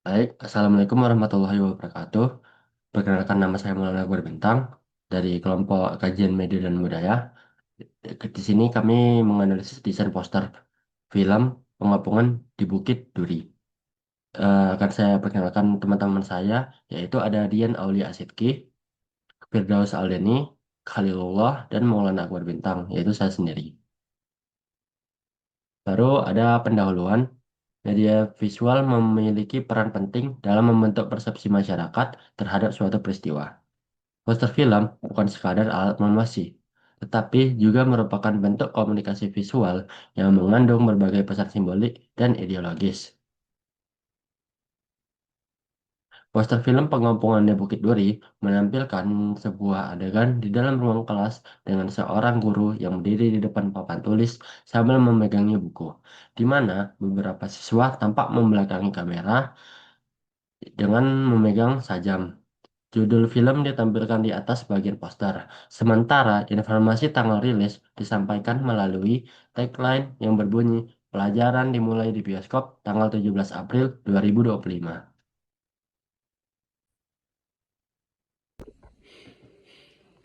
Baik, Assalamualaikum warahmatullahi wabarakatuh. Perkenalkan nama saya Maulana Akbar Bintang dari kelompok kajian media dan budaya. Di sini kami menganalisis desain poster film pengapungan di Bukit Duri. Akan saya perkenalkan teman-teman saya, yaitu ada Dian Aulia Asidki, Firdaus Aldeni, Khalilullah, dan Maulana Akbar Bintang, yaitu saya sendiri. Baru ada pendahuluan. Media visual memiliki peran penting dalam membentuk persepsi masyarakat terhadap suatu peristiwa. Poster film bukan sekadar alat promosi, tetapi juga merupakan bentuk komunikasi visual yang mengandung berbagai pesan simbolik dan ideologis. Poster film Pengampungan di Bukit Duri menampilkan sebuah adegan di dalam ruang kelas dengan seorang guru yang berdiri di depan papan tulis sambil memegangnya buku, di mana beberapa siswa tampak membelakangi kamera dengan memegang sajam. Judul film ditampilkan di atas bagian poster, sementara informasi tanggal rilis disampaikan melalui tagline yang berbunyi "Pelajaran dimulai di bioskop tanggal 17 April 2025".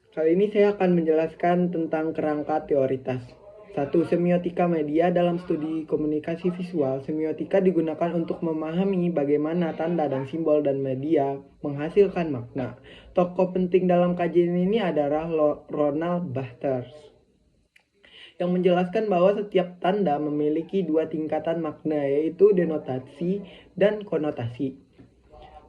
Kali ini saya akan menjelaskan tentang kerangka teoritas. Satu, semiotika media dalam studi komunikasi visual. Semiotika digunakan untuk memahami bagaimana tanda dan simbol dan media menghasilkan makna. Tokoh penting dalam kajian ini adalah Ronald Barthes, yang menjelaskan bahwa setiap tanda memiliki dua tingkatan makna, yaitu denotasi dan konotasi.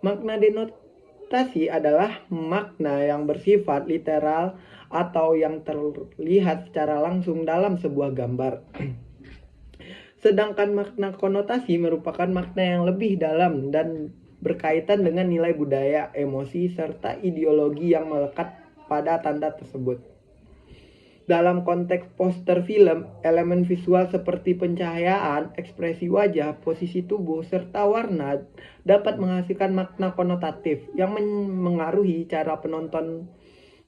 Makna denotasi adalah makna yang bersifat literal atau yang terlihat secara langsung dalam sebuah gambar. Sedangkan makna konotasi merupakan makna yang lebih dalam dan berkaitan dengan nilai budaya, emosi, serta ideologi yang melekat pada tanda tersebut. Dalam konteks poster film, elemen visual seperti pencahayaan, ekspresi wajah, posisi tubuh, serta warna dapat menghasilkan makna konotatif yang mengaruhi cara penonton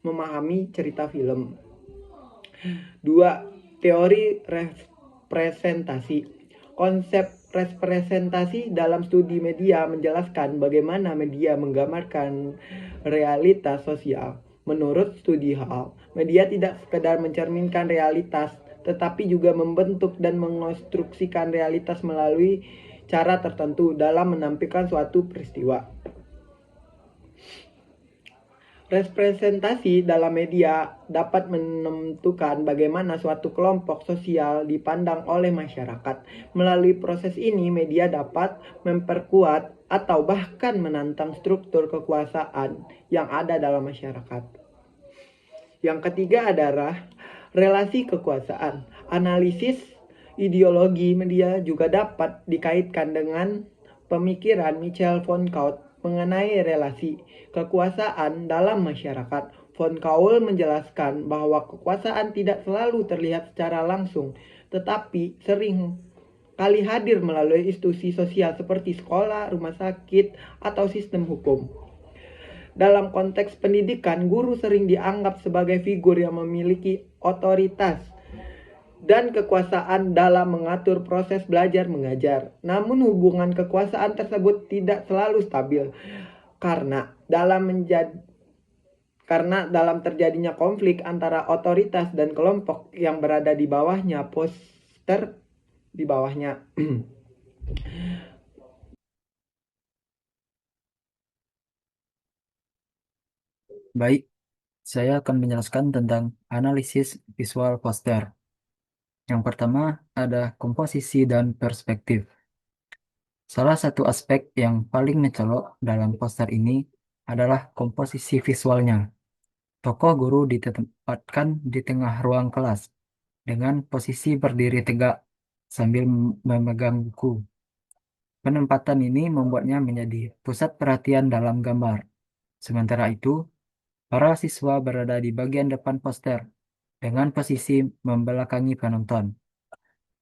memahami cerita film. 2. Teori representasi. Konsep representasi dalam studi media menjelaskan bagaimana media menggambarkan realitas sosial. Menurut studi Hall, media tidak sekedar mencerminkan realitas, tetapi juga membentuk dan mengonstruksikan realitas melalui cara tertentu dalam menampilkan suatu peristiwa. Representasi dalam media dapat menentukan bagaimana suatu kelompok sosial dipandang oleh masyarakat. Melalui proses ini, media dapat memperkuat atau bahkan menantang struktur kekuasaan yang ada dalam masyarakat. Yang ketiga adalah relasi kekuasaan. Analisis ideologi media juga dapat dikaitkan dengan pemikiran Michel Foucault mengenai relasi kekuasaan dalam masyarakat. Foucault menjelaskan bahwa kekuasaan tidak selalu terlihat secara langsung, tetapi sering kali hadir melalui institusi sosial seperti sekolah, rumah sakit, atau sistem hukum. Dalam konteks pendidikan, guru sering dianggap sebagai figur yang memiliki otoritas dan kekuasaan dalam mengatur proses belajar mengajar. Namun hubungan kekuasaan tersebut tidak selalu stabil karena dalam terjadinya konflik antara otoritas dan kelompok yang berada di bawahnya, poster di bawahnya. Baik, saya akan menjelaskan tentang analisis visual poster. Yang pertama ada komposisi dan perspektif. Salah satu aspek yang paling mencolok dalam poster ini adalah komposisi visualnya. Tokoh guru ditempatkan di tengah ruang kelas dengan posisi berdiri tegak sambil memegang buku. Penempatan ini membuatnya menjadi pusat perhatian dalam gambar. Sementara itu, para siswa berada di bagian depan poster dengan posisi membelakangi penonton.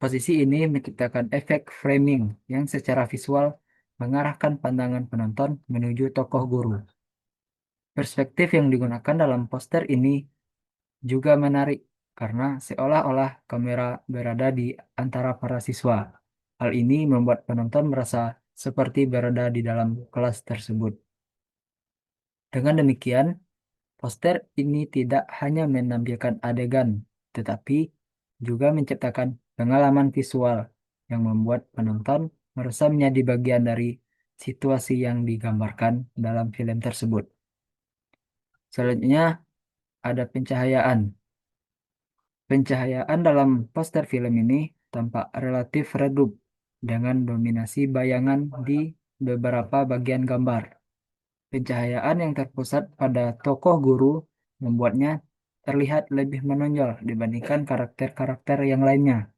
Posisi ini menciptakan efek framing yang secara visual mengarahkan pandangan penonton menuju tokoh guru. Perspektif yang digunakan dalam poster ini juga menarik karena seolah-olah kamera berada di antara para siswa. Hal ini membuat penonton merasa seperti berada di dalam kelas tersebut. Dengan demikian, poster ini tidak hanya menampilkan adegan, tetapi juga menciptakan pengalaman visual yang membuat penonton merasa menjadi bagian dari situasi yang digambarkan dalam film tersebut. Selanjutnya ada pencahayaan. Pencahayaan dalam poster film ini tampak relatif redup dengan dominasi bayangan di beberapa bagian gambar. Pencahayaan yang terpusat pada tokoh guru membuatnya terlihat lebih menonjol dibandingkan karakter-karakter yang lainnya.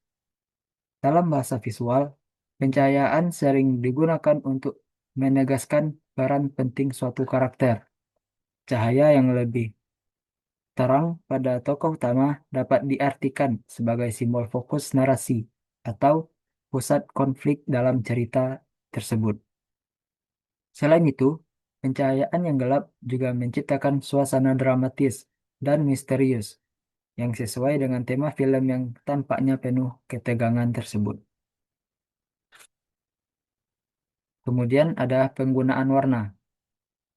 Dalam bahasa visual, pencahayaan sering digunakan untuk menegaskan peran penting suatu karakter. Cahaya yang lebih terang pada tokoh utama dapat diartikan sebagai simbol fokus narasi atau pusat konflik dalam cerita tersebut. Selain itu, pencahayaan yang gelap juga menciptakan suasana dramatis dan misterius yang sesuai dengan tema film yang tampaknya penuh ketegangan tersebut. Kemudian ada penggunaan warna.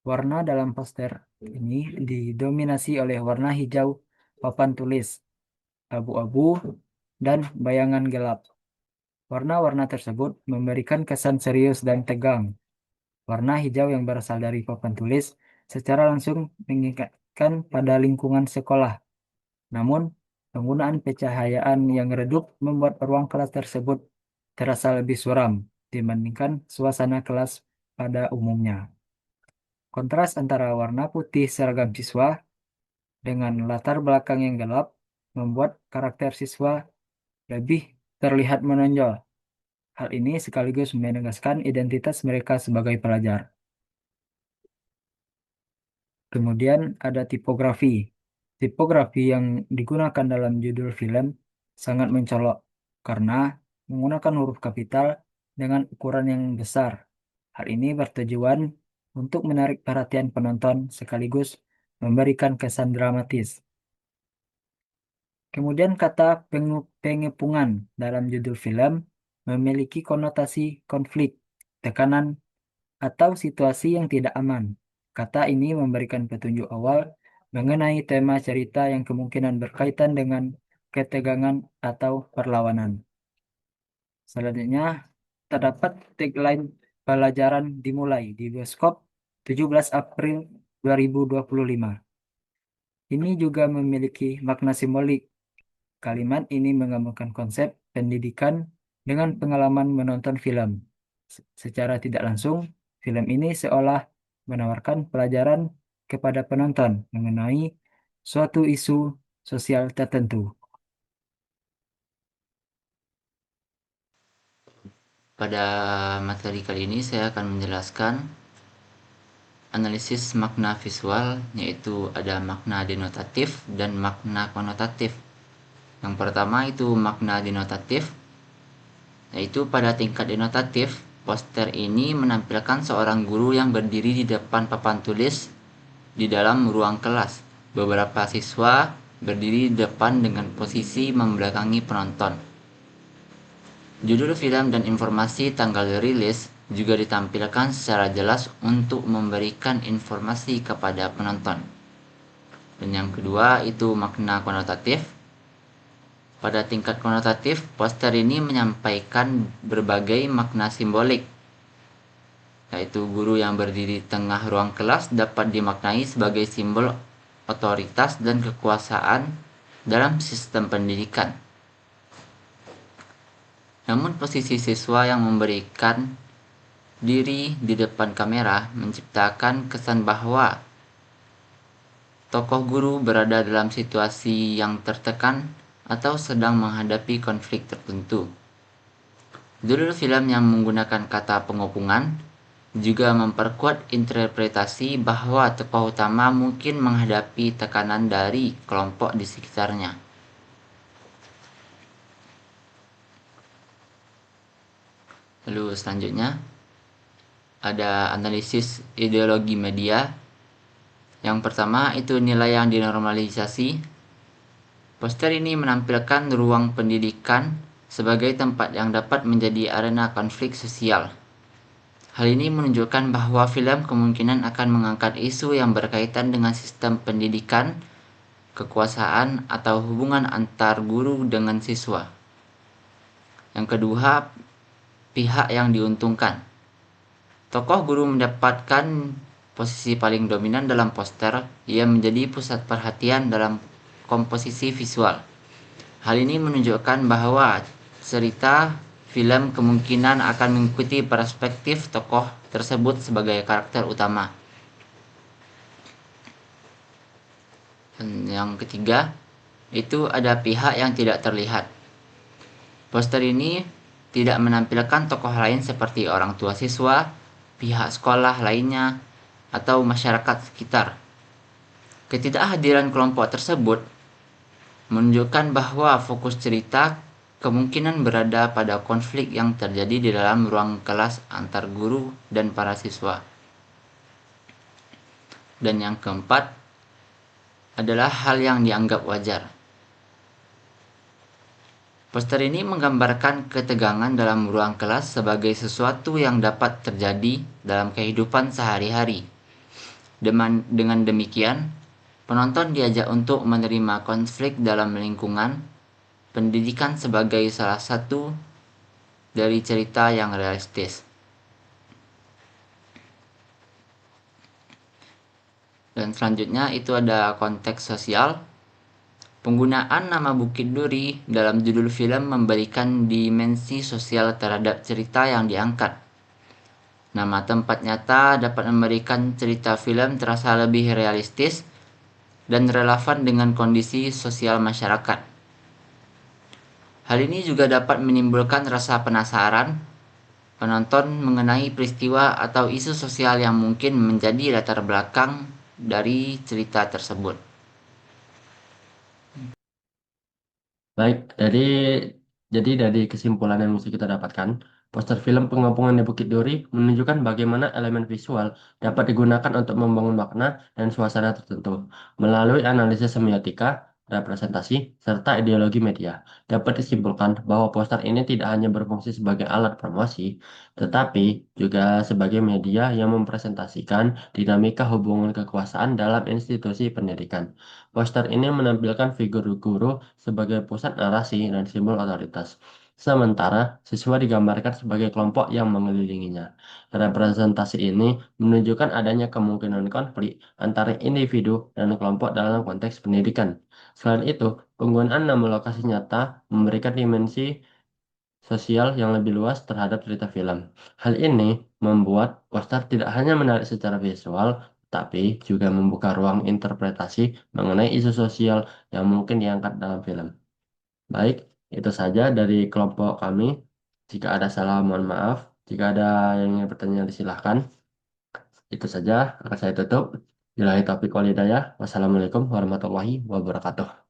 Warna dalam poster ini didominasi oleh warna hijau papan tulis, abu-abu, dan bayangan gelap. Warna-warna tersebut memberikan kesan serius dan tegang. Warna hijau yang berasal dari papan tulis secara langsung mengingatkan pada lingkungan sekolah. Namun, penggunaan pencahayaan yang redup membuat ruang kelas tersebut terasa lebih suram dibandingkan suasana kelas pada umumnya. Kontras antara warna putih seragam siswa dengan latar belakang yang gelap membuat karakter siswa lebih terlihat menonjol. Hal ini sekaligus menegaskan identitas mereka sebagai pelajar. Kemudian ada tipografi. Tipografi yang digunakan dalam judul film sangat mencolok karena menggunakan huruf kapital dengan ukuran yang besar. Hal ini bertujuan untuk menarik perhatian penonton sekaligus memberikan kesan dramatis. Kemudian kata pengepungan dalam judul film memiliki konotasi konflik, tekanan, atau situasi yang tidak aman. Kata ini memberikan petunjuk awal mengenai tema cerita yang kemungkinan berkaitan dengan ketegangan atau perlawanan. Selanjutnya, terdapat tagline pelajaran dimulai di bioskop 17 April 2025. Ini juga memiliki makna simbolik. Kalimat ini menggabungkan konsep pendidikan dengan pengalaman menonton film. Secara tidak langsung, film ini seolah menawarkan pelajaran kepada penonton mengenai suatu isu sosial tertentu. Pada materi kali ini saya akan menjelaskan analisis makna visual, yaitu ada makna denotatif dan makna konotatif. Yang pertama itu makna denotatif, yaitu pada tingkat denotatif, poster ini menampilkan seorang guru yang berdiri di depan papan tulis di dalam ruang kelas. Beberapa siswa berdiri di depan dengan posisi membelakangi penonton. Judul film dan informasi tanggal rilis juga ditampilkan secara jelas untuk memberikan informasi kepada penonton. Dan yang kedua itu makna konotatif. Pada tingkat konotatif, poster ini menyampaikan berbagai makna simbolik, yaitu guru yang berdiri di tengah ruang kelas dapat dimaknai sebagai simbol otoritas dan kekuasaan dalam sistem pendidikan. Namun posisi siswa yang memberikan diri di depan kamera menciptakan kesan bahwa tokoh guru berada dalam situasi yang tertekan atau sedang menghadapi konflik tertentu. Judul film yang menggunakan kata pengepungan juga memperkuat interpretasi bahwa tokoh utama mungkin menghadapi tekanan dari kelompok di sekitarnya. Lalu selanjutnya ada analisis ideologi media. Yang pertama itu nilai yang dinormalisasi. Poster ini menampilkan ruang pendidikan sebagai tempat yang dapat menjadi arena konflik sosial. Hal ini menunjukkan bahwa film kemungkinan akan mengangkat isu yang berkaitan dengan sistem pendidikan, kekuasaan, atau hubungan antar guru dengan siswa. Yang kedua, pihak yang diuntungkan. Tokoh guru mendapatkan posisi paling dominan dalam poster. Ia menjadi pusat perhatian dalam komposisi visual. Hal ini menunjukkan bahwa cerita film kemungkinan akan mengikuti perspektif tokoh tersebut sebagai karakter utama. Dan yang ketiga, itu ada pihak yang tidak terlihat. Poster ini tidak menampilkan tokoh lain seperti orang tua siswa, pihak sekolah lainnya, atau masyarakat sekitar. Ketidakhadiran kelompok tersebut menunjukkan bahwa fokus cerita kemungkinan berada pada konflik yang terjadi di dalam ruang kelas antar guru dan para siswa. Dan yang keempat adalah hal yang dianggap wajar. Poster ini menggambarkan ketegangan dalam ruang kelas sebagai sesuatu yang dapat terjadi dalam kehidupan sehari-hari. Dengan demikian, penonton diajak untuk menerima konflik dalam lingkungan pendidikan sebagai salah satu dari cerita yang realistis. Dan selanjutnya itu ada konteks sosial. Penggunaan nama Bukit Duri dalam judul film memberikan dimensi sosial terhadap cerita yang diangkat. Nama tempat nyata dapat memberikan cerita film terasa lebih realistis dan relevan dengan kondisi sosial masyarakat. Hal ini juga dapat menimbulkan rasa penasaran penonton mengenai peristiwa atau isu sosial yang mungkin menjadi latar belakang dari cerita tersebut. Baik, jadi dari kesimpulan yang mesti kita dapatkan, poster film Pengepungan di Bukit Duri menunjukkan bagaimana elemen visual dapat digunakan untuk membangun makna dan suasana tertentu. Melalui analisis semiotika, representasi, serta ideologi media, dapat disimpulkan bahwa poster ini tidak hanya berfungsi sebagai alat promosi, tetapi juga sebagai media yang mempresentasikan dinamika hubungan kekuasaan dalam institusi pendidikan. Poster ini menampilkan figur guru sebagai pusat narasi dan simbol otoritas. Sementara siswa digambarkan sebagai kelompok yang mengelilinginya. Representasi ini menunjukkan adanya kemungkinan konflik antara individu dan kelompok dalam konteks pendidikan. Selain itu, penggunaan nama lokasi nyata memberikan dimensi sosial yang lebih luas terhadap cerita film. Hal ini membuat poster tidak hanya menarik secara visual, tapi juga membuka ruang interpretasi mengenai isu sosial yang mungkin diangkat dalam film. Baik, itu saja dari kelompok kami. Jika ada salah, mohon maaf. Jika ada yang ingin bertanya, disilahkan. Itu saja akan saya tutup. Billahi taufiq wal hidayah. Wassalamualaikum warahmatullahi wabarakatuh.